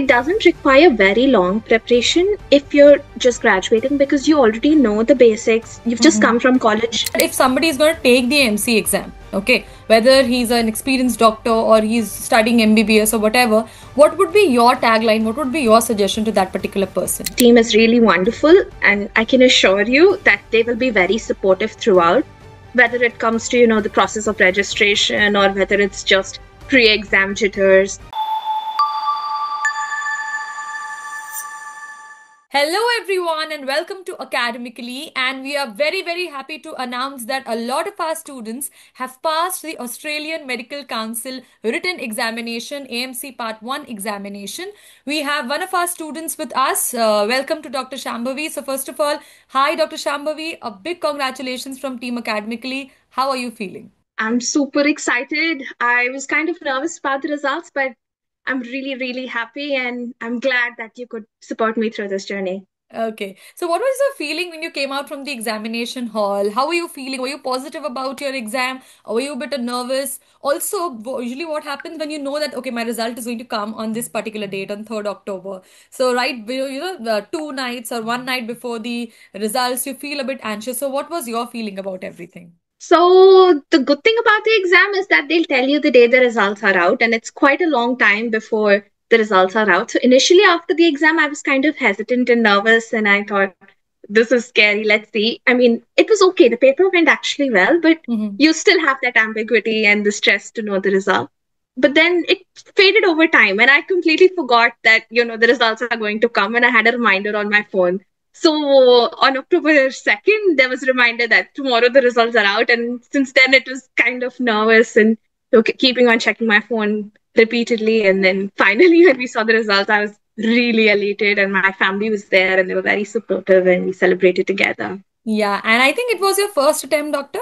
it doesn't require very long preparation if you're just graduating because you already know the basics. You've just come from college. If somebody is going to take the MC exam, okay, whether he's an experienced doctor or he's studying MBBS or whatever, what would be your tagline? What would be your suggestion to that particular person? Team is really wonderful, and I can assure you that they will be very supportive throughout, whether it comes to, the process of registration or whether it's just pre-exam jitters. Hello everyone and welcome to Academically, and we are very happy to announce that a lot of our students have passed the Australian Medical Council written examination, AMC Part 1 examination. We have one of our students with us. Welcome to Dr. Shambhavi. So first of all, hi Dr. Shambhavi, a big congratulations from Team Academically. How are you feeling? I'm super excited. I was kind of nervous about the results, but I'm really happy, and I'm glad that you could support me through this journey. Okay. So what was your feeling when you came out from the examination hall? How were you feeling? Were you positive about your exam or were you a bit nervous? Also, usually what happens when you know that, okay, my result is going to come on this particular date on 3rd October. So, right, the 2 nights or one night before the results, you feel a bit anxious. So what was your feeling about everything? So the good thing about the exam is that they'll tell you the day the results are out, and it's quite a long time before the results are out. So initially after the exam, I was kind of hesitant and nervous, and I thought, this is scary. Let's see. I mean, it was okay. The paper went actually well, but you still have that ambiguity and the stress to know the result. But then it faded over time, and I completely forgot that, the results are going to come, and I had a reminder on my phone. So on October 2nd, there was a reminder that tomorrow the results are out. And since then, it was kind of nervous and keeping on checking my phone repeatedly. And then finally, when we saw the results, I was really elated, and my family was there and they were very supportive, and we celebrated together. Yeah, and I think it was your first attempt, doctor,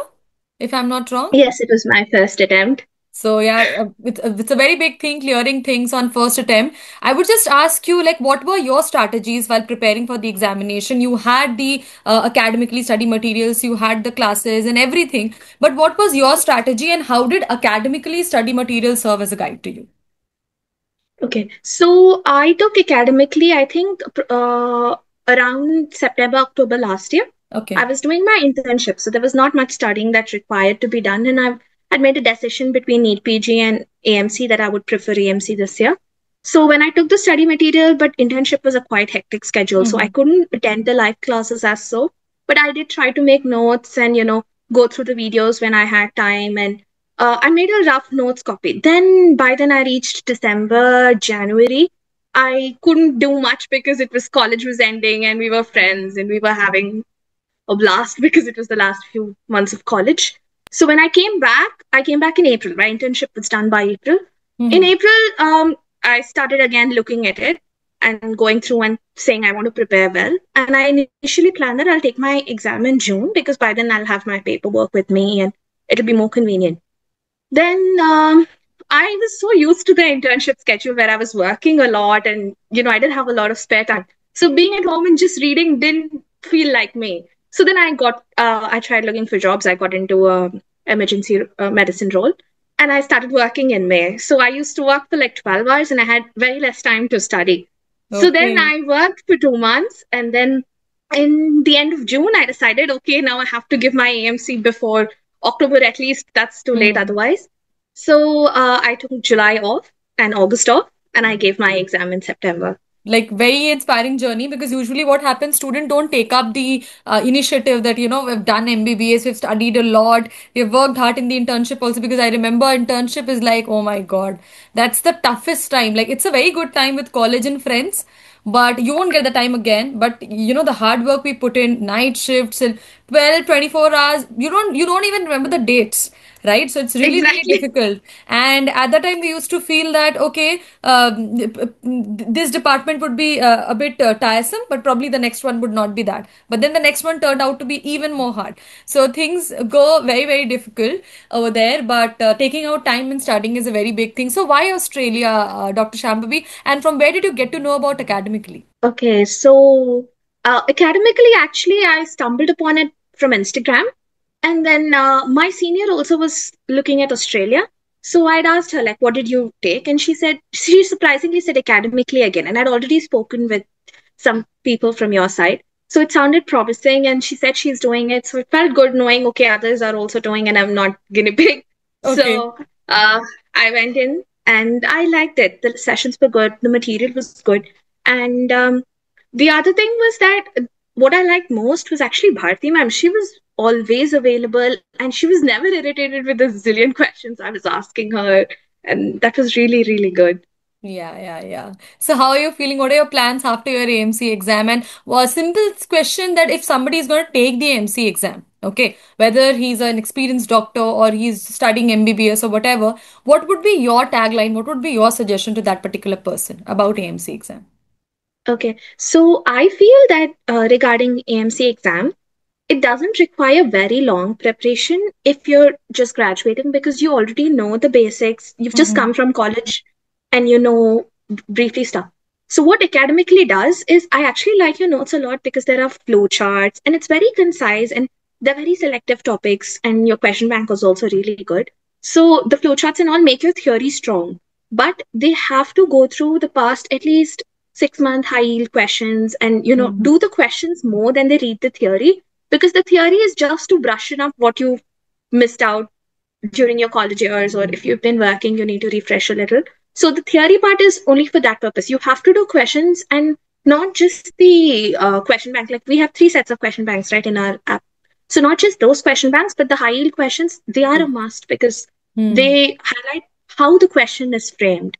if I'm not wrong. Yes, it was my first attempt. So yeah, it's a very big thing, clearing things on first attempt. I would just ask you, like, what were your strategies while preparing for the examination? You had the academically study materials, you had the classes and everything. But what was your strategy, and how did academically study materials serve as a guide to you? Okay, so I took academically, I think, around September, October last year. Okay. I was doing my internship, so there was not much studying that required to be done. And I had made a decision between NEET PG and AMC that I would prefer AMC this year. So when I took the study material, but internship was a quite hectic schedule, so I couldn't attend the live classes as so. But I did try to make notes and, go through the videos when I had time. And I made a rough notes copy. Then by then I reached December, January. I couldn't do much because college was ending and we were friends and we were having a blast because it was the last few months of college. So when I came back in April. My internship was done by April. In April, I started again looking at it and going through and saying I want to prepare well. And I initially planned that I'll take my exam in June because by then I'll have my paperwork with me and it'll be more convenient. Then I was so used to the internship schedule where I was working a lot and, I didn't have a lot of spare time. So being at home and just reading didn't feel like me. So then I tried looking for jobs. I got into a emergency medicine role and I started working in May. So I used to work for like 12 hours and I had very less time to study. Okay. So then I worked for 2 months and then in the end of June, I decided, okay, now I have to give my AMC before October at least. That's too late otherwise. So I took July off and August off and I gave my exam in September. Like, very inspiring journey, because usually what happens, students don't take up the initiative that, we've done MBBS, we've studied a lot, we've worked hard in the internship also, because I remember internship is like, oh my God, that's the toughest time. Like, it's a very good time with college and friends, but you won't get the time again. But the hard work we put in, night shifts and 12, 24 hours, you don't even remember the dates, right? So it's really difficult. And at that time we used to feel that, okay, this department would be a bit tiresome, but probably the next one would not be that. But then the next one turned out to be even more hard. So things go very difficult over there, but taking out time and studying is a very big thing. So why Australia, Dr. Shambhavi? And from where did you get to know about academically? Okay, so academically, actually, I stumbled upon it from Instagram. And then my senior also was looking at Australia. So I'd asked her, like, what did you take? And she surprisingly said academically again. And I'd already spoken with some people from your side. So it sounded promising. And she said she's doing it. So it felt good knowing, okay, others are also doing and I'm not guinea pig. Okay. So I went in and I liked it. The sessions were good. The material was good. And the other thing was that what I liked most was actually Bharti ma'am. She was always available and she was never irritated with the zillion questions I was asking her. And that was really, really good. Yeah, yeah, yeah. So, how are you feeling? What are your plans after your AMC exam? And a simple question that if somebody is going to take the AMC exam, okay, whether he's an experienced doctor or he's studying MBBS or whatever, what would be your tagline? What would be your suggestion to that particular person about AMC exam? Okay. So I feel that regarding AMC exam, it doesn't require very long preparation if you're just graduating because you already know the basics. You've just Mm-hmm. come from college and you know briefly stuff. So what academically does is I actually like your notes a lot because there are flow charts and it's very concise and they're very selective topics and your question bank was also really good. So the flow charts and all make your theory strong, but they have to go through the past at least 6 month high yield questions and Mm-hmm. do the questions more than they read the theory because the theory is just to brushing up what you missed out during your college years, or if you've been working you need to refresh a little. So the theory part is only for that purpose. You have to do questions and not just the question bank. Like we have three sets of question banks right in our app, so not just those question banks but the high yield questions, they are a must because Hmm. they highlight how the question is framed.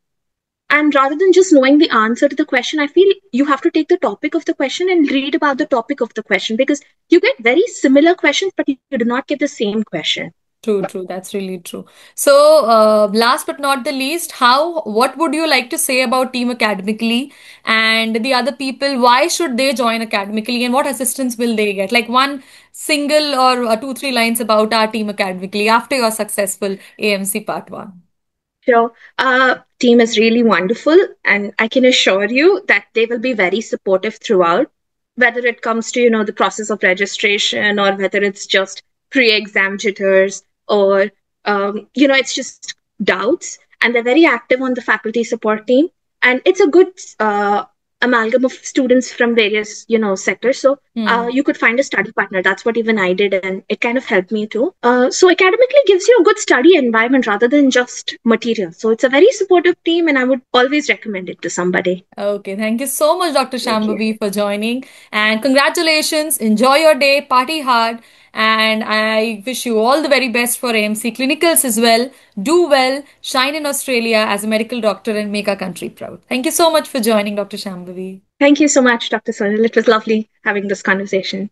And rather than just knowing the answer to the question, I feel you have to take the topic of the question and read about the topic of the question because you get very similar questions, but you do not get the same question. True, true. That's really true. So, last but not the least, what would you like to say about Team Academically and the other people? Why should they join Academically and what assistance will they get? Like one single or two, three lines about our Team Academically after your successful AMC Part 1. Sure. Team is really wonderful, and I can assure you that they will be very supportive throughout, whether it comes to the process of registration or whether it's just pre-exam jitters or it's just doubts. And they're very active on the faculty support team, and it's a good amalgam of students from various sectors. So Hmm. you could find a study partner. That's what even I did, and it kind of helped me too. So academically gives you a good study environment rather than just material. So it's a very supportive team, and I would always recommend it to somebody. Okay, thank you so much, Dr. Thank you. Shambhavi, for joining. And congratulations. Enjoy your day, party hard. And I wish you all the very best for AMC clinicals as well. Do well, shine in Australia as a medical doctor, and make our country proud. Thank you so much for joining, Dr. Shambhavi. Thank you so much, Dr. Sonal. It was lovely having this conversation.